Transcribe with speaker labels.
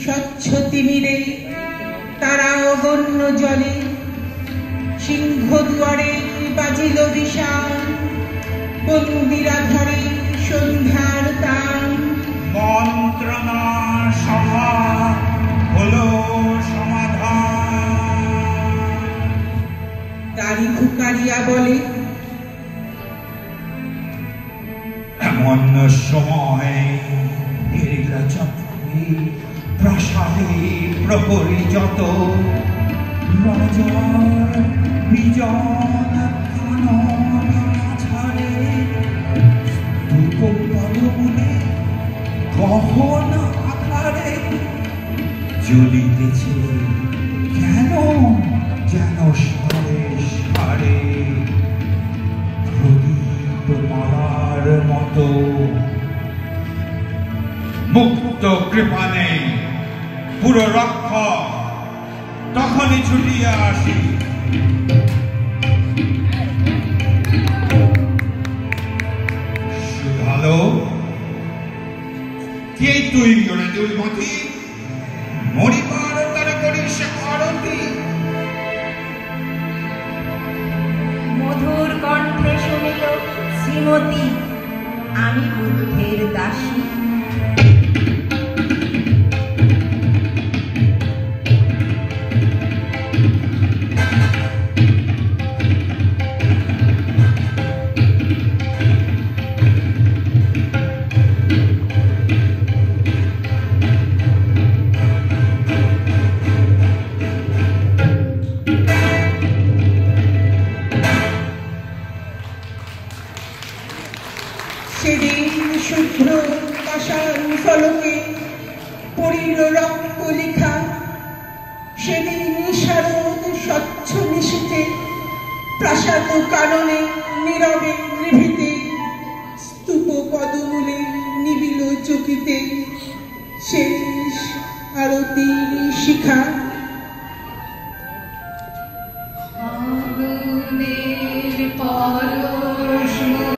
Speaker 1: স্বচ্ছ তিমিরে তারা অগণ্য জলে সিংহ দুয়ারে বাজিল বিশাল বন্দিরা ধরে সন্ধ্যার তান
Speaker 2: মন্ত্রণা সভা হলো সমাধান।
Speaker 1: দাড়ি খুকারিয়া বলে
Speaker 2: এমন সময় গেরিলা চক্রে প্রাসাদে প্রহরী যত রাজার বিজন ছাড়ে পদমূলে গহন আধারে জ্বলিতেছে কেন যেন সারে সারে প্রদীপ মালার মতো। মুক্ত কৃপা নেই পুরো রক্ষক তখনই ছুটিয়া আসি। সুধালো কে তুই ওরে দুর্মতি মরিবার তারা করিস আরতি।
Speaker 3: মধুর কণ্ঠে শুনিল শ্রীমতী আমি বুদ্ধের দাসী।
Speaker 1: সেদিন শুভ্র পাষাণ ফলকে পড়িল রক্ত লেখা, সেদিন শারদ স্বচ্ছ নিশীথে প্রাসাদ কাননে নীরবে নিভৃতে স্তূপ পদমূলে নিবিল চকিতে শেষ আরতি শিখা।